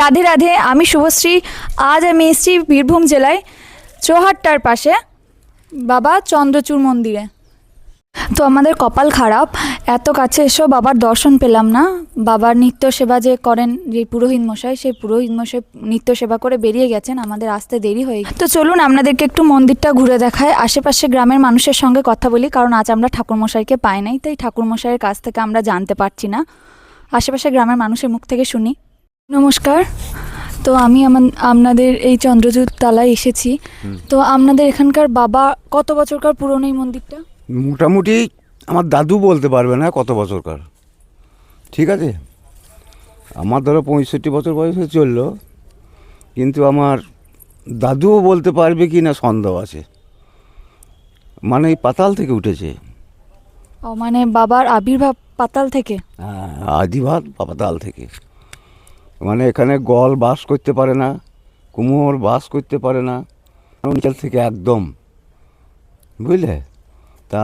রাধে রাধে, আমি শুভশ্রী। আজ আমি এসেছি বীরভূম জেলায় চৌহাট্টার পাশে বাবা চন্দ্রচূড় মন্দিরে। তো আমাদের কপাল খারাপ, এত কাছে এসেও বাবার দর্শন পেলাম না। বাবার নিত্য সেবা যে করেন যে পুরোহিত মশাই, সেই পুরোহিত মশাই নিত্য সেবা করে বেরিয়ে গেছেন, আমাদের আসতে দেরি হয়ে গেছে। তো চলুন আপনাদেরকে একটু মন্দিরটা ঘুরে দেখায়, আশেপাশে গ্রামের মানুষের সঙ্গে কথা বলি, কারণ আজ আমরা ঠাকুরমশাইকে পাই নাই, তাই ঠাকুরমশাইয়ের কাছ থেকে আমরা জানতে পারছি না। আশেপাশে গ্রামের মানুষের মুখ থেকে শুনি। নমস্কার। তো আমি আপনাদের এই চন্দ্রচূড় তলায় এসেছি। তো আপনাদের এখানকার বাবা কত বছরকার পুরনো এই মন্দিরটা? মোটামুটি আমার দাদু বলতে পারবে না কত বছরকার, ঠিক আছে। আমার ধরো 65 বছর বয়সে চললো, কিন্তু আমার দাদুও বলতে পারবে কি না সন্দেহ আছে। মানে এই পাতাল থেকে উঠেছে। ও, মানে বাবার আবির্ভাব পাতাল থেকে? হ্যাঁ, আদিভাত পাতাল থেকে। মানে এখানে গল বাস করতে পারে না, কুমোর বাস করতে পারে না, নিচের থেকে একদম, বুঝলে। তা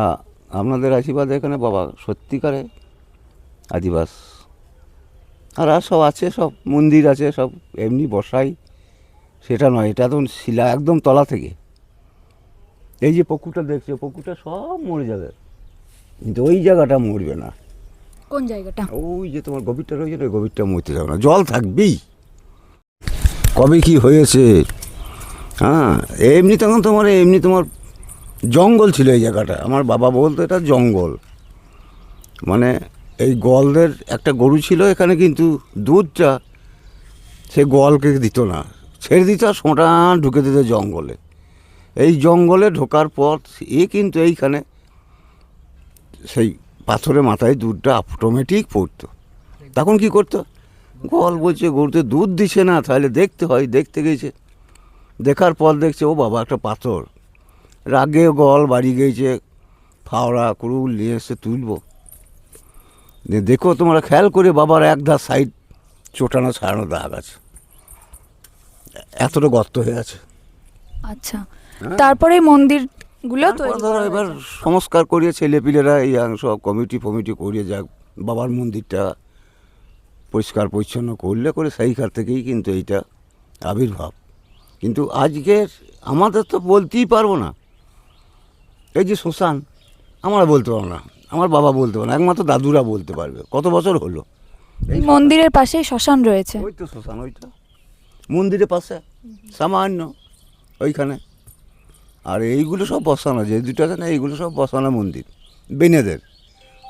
আপনাদের আশীর্বাদ এখানে বাবা সত্যিকারে আদিবাস। আর সব আছে, সব মন্দির আছে, সব এমনি বসাই, সেটা নয়। এটা তো শিলা একদম তলা থেকে। এই যে পুকুরটা দেখছো, পুকুরটা সব মরে যাবে, কিন্তু ওই জায়গাটা মরবে না। কোন জায়গাটা? ওই যে তোমার গভীরটা রয়েছে না, ওই গভীরটা মরতে যাবে না, জল থাকবেই। কবে কি হয়েছে, হ্যাঁ। এমনি তখন তোমার জঙ্গল ছিল এই জায়গাটা। আমার বাবা বলতো এটা জঙ্গল। মানে এই গোয়ালদের একটা গরু ছিল এখানে, কিন্তু দুধটা সে গোয়ালকে দিত না, ছেড়ে দিত আর সোঁটা ঢুকে দিত জঙ্গলে। এই জঙ্গলে ঢোকার পর কিন্তু এইখানে সেই পাথরের মাথায় দুধটা অটোমেটিক পড়তো। তখন কি করতো, গোয়াল বলছে গরুতে দুধ দিছে না, তাহলে দেখতে হয়। দেখতে গেছে, দেখার পর দেখছে ও বাবা একটা পাথর। রাগে গোয়াল বাড়ি গিয়েছে, ফাওড়া কুড়ুল নিয়ে এসে তুলবো। দেখো তোমরা খেয়াল করে, বাবার এক ধার সাইড চোটানো ছাড়ানো দাগ আছে, এতটা গর্ত হয়ে আছে। আচ্ছা, তারপরে এই মন্দিরগুলো তো ধরো এবার সংস্কার করিয়ে ছেলেপিলেরা এই সব কমিটি করিয়ে যাক, বাবার মন্দিরটা পরিষ্কার পরিচ্ছন্ন করলে করে সেইখান থেকেই কিন্তু এইটা আবির্ভাব। কিন্তু আজকের আমাদের তো বলতেই পারবো না। এই যে শ্মশান, আমরা বলতে পারবো না, আমার বাবা বলতে পারবো না, একমাত্র দাদুরা বলতে পারবে। কত বছর হলো এই মন্দিরের পাশেই শ্মশান রয়েছে? ওই তো শ্মশান, ওইটা মন্দিরের পাশে সামান্য ওইখানে। আর এইগুলো সব বসানো, যে দুটো আছে না, এইগুলো সব বসানো মন্দির বেনেদের।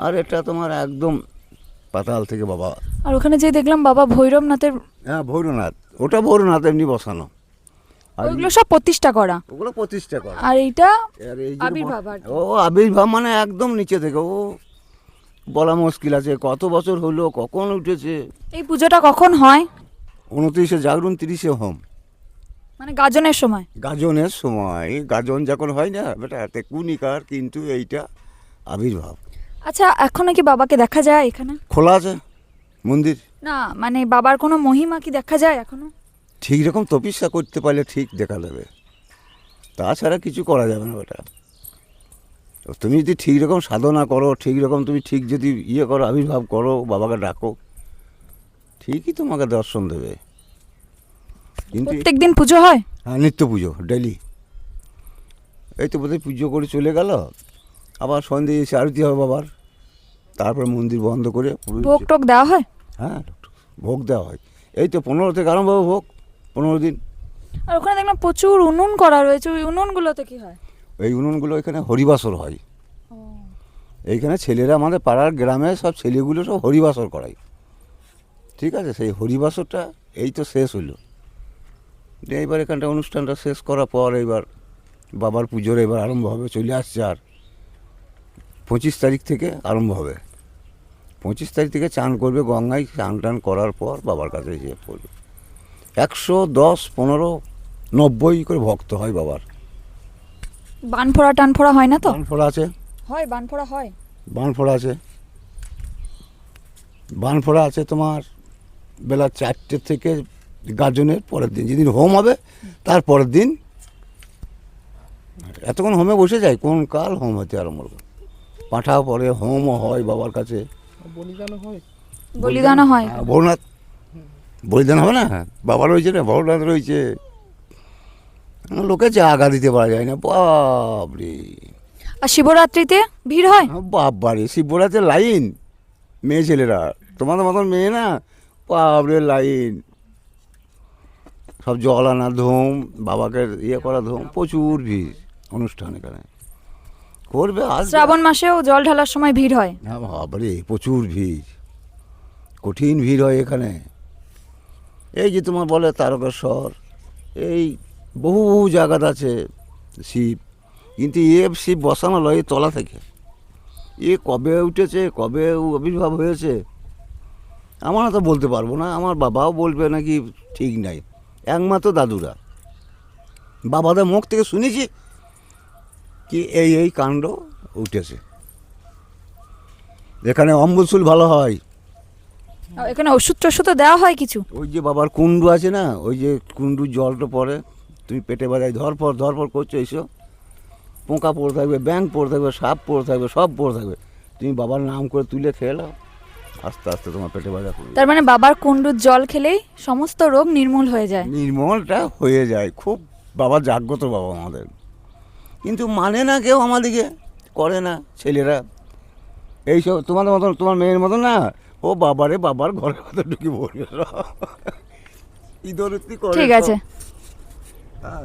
আর এটা তোমার একদম পাতাল থেকে বাবা। আর ওখানে যে দেখলাম বাবা ভৈরবনাথের। হ্যাঁ, ভৈরনাথ, ওটা ভৈরনাথ এমনি বসানো। আর ওইগুলো সব প্রতিষ্ঠা করা, ওগুলো প্রতিষ্ঠা করা। আর এইটা আর এই যে আবির্ভাব আর কি। ও আবির্ভাব মানে একদম নিচে থেকে, ও বলা মুশকিল আছে কত বছর হলো, কখন উঠেছে। এই পুজোটা কখন হয়? 29শে জাগরণ, 30শে হোম, মানে গাজনের সময়? গাজনের সময়। গাজন যখন হয় না বেটা, তেকুনিকার, কিন্তু এইটা আবির্ভাব। আচ্ছা, এখনো কি বাবাকে দেখা যায় এখানে? খোলা আছে মন্দির। না, মানে বাবার কোনো মহিমা কি দেখা যায় এখনো? ঠিক রকম তপস্যা করতে পারলে ঠিক দেখা যাবে, তাছাড়া কিছু করা যাবে না বেটা। তুমি যদি ঠিক রকম সাধনা করো, ঠিক রকম তুমি ঠিক যদি ইয়ে করো, আবির্ভাব করো, বাবাকে ডাকো, ঠিকই তোমাকে দর্শন দেবে। কিন্তু প্রত্যেক দিন পুজো হয়? হ্যাঁ, নিত্য পুজো ডেলি। এই তো বোধহয় পুজো করে চলে গেল, আবার সন্ধ্যে এসে আরতি হবে বাবার, তারপরে মন্দির বন্ধ করে ভোগ টোক দেওয়া হয়? হ্যাঁ, ভোগ দেওয়া হয়। এই তো 15 থেকে আরম্ভ হবে ভোগ, 15 দিন। আর ওখানে দেখলাম প্রচুর উনুন করা রয়েছে, ওই উনুনগুলোতে কি হয়? এই উনুনগুলো এখানে হরিবাসর হয়। এইখানে ছেলেরা, আমাদের পাড়ার গ্রামে সব ছেলেগুলো সব হরিবাসর করায়, ঠিক আছে। সেই হরিবাসরটা এই তো শেষ হলো। এইবার এখানটা অনুষ্ঠানটা শেষ করার পর এইবার বাবার পুজোর এবার আরম্ভ হবে, চলে আসছে। আর 25 তারিখ থেকে আরম্ভ হবে। 25 তারিখ থেকে চান করবে গঙ্গায়, চান টান করার পর বাবার কাছে যেয়ে পড়বে। 110, 15, 90 করে ভক্ত হয় বাবার। বানফোড়া টানফোড়া হয় না তো? বানফোড়া আছে, হয়, বানফোড়া হয়। বানফোড়া আছে, বানফোড়া আছে তোমার বেলা 4টে থেকে গাজনের পরের দিন, যেদিন হোম হবে তার পরের দিন। এতক্ষণ হোমে বসে যায়, কোন কাল হোম হতে আরম্ভ করবে। পাঁঠা পরে হোমও হয় বাবার কাছে, বলিদানও হয়। ভোরনাথ বলিদান হবে না, বাবা রয়েছে না, বড়দান রয়েছে, লোকে জায়গা দিতে পারা যায় না। বাপরে, আর শিবরাত্রিতে ভিড় হয়? বাবারে, শিবরাতে লাইন, মেয়ে ছেলেরা, তোমাদের মতন মেয়ে না, বাপরে লাইন, সব জল আনা ধুম, বাবাকে ইয়ে করা ধুম, প্রচুর ভিড় অনুষ্ঠান এখানে করবে। শ্রাবণ মাসেও জল ঢালার সময় ভিড় হয়? হ্যাঁ বাবারে, প্রচুর ভিড়, কঠিন ভিড় হয় এখানে। এই যে তোমার বলে তারকেশ্বর, এই বহু বহু জায়গাতে আছে শিব, কিন্তু শিব বসানো লয় এই তলা থেকে। কবে উঠেছে, কবে আবির্ভাব হয়েছে আমরা তো বলতে পারবো না, আমার বাবাও বলবে নাকি ঠিক নাই, একমাত্র দাদুরা, বাবাদের মুখ থেকে শুনেছি কি এই কাণ্ড উঠেছে। এখানে অম্বুসুল ভালো হয়। এখানে ওষুধ টষুধ দেওয়া হয় কিছু? ওই যে বাবার কুণ্ডু আছে না, ওই যে কুণ্ডুর জলটা পড়ে, তুমি পেটে বাজায় ধরপর করছো, এইসব পোকা পড়ে থাকবে, ব্যাঙ পড়ে থাকবে, সাপ পড়ে থাকবে, সব পড়ে থাকবে, তুমি বাবার নাম করে তুলে খেয়ে নাও, আস্তে আস্তে তোমার পেটে বাজা করবে। তার মানে বাবার কুণ্ডুর জল খেলেই সমস্ত রোগ নির্মূল হয়ে যায়? নির্মলটা হয়ে যায়, খুব বাবা জাগ্রত বাবা আমাদের, কিন্তু মানে না কেউ, আমাদেরকে করে না ছেলেরা, এইসব তোমাদের মতন, তোমার মেয়ের মতন না, ও বাবারে বাবার ঘরের কথা ঢুকে পড়বে, ইদরতি করে। ঠিক আছে। হ্যাঁ,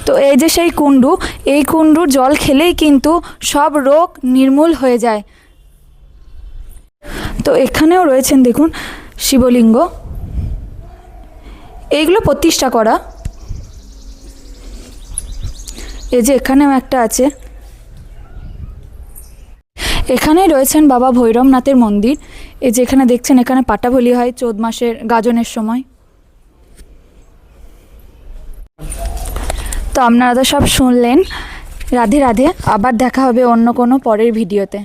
তো এই যে সেই কুণ্ডু, এই কুণ্ডুর জল খেলেই কিন্তু সব রোগ নির্মূল হয়ে যায়। তো এখানেও রয়েছেন দেখুন শিবলিঙ্গ, এইগুলো প্রতিষ্ঠা করা। এই যে এখানেও একটা আছে, এখানেই রয়েছেন বাবা ভৈরবনাথের মন্দির। এই যে এখানে দেখছেন, এখানে পাটা বলি হয় চৌদ্দ মাসের গাজনের সময়। তো আপনারা তো সব শুনলেন। রাধে রাধে, আবার দেখা হবে অন্য কোনো পরের ভিডিওতে।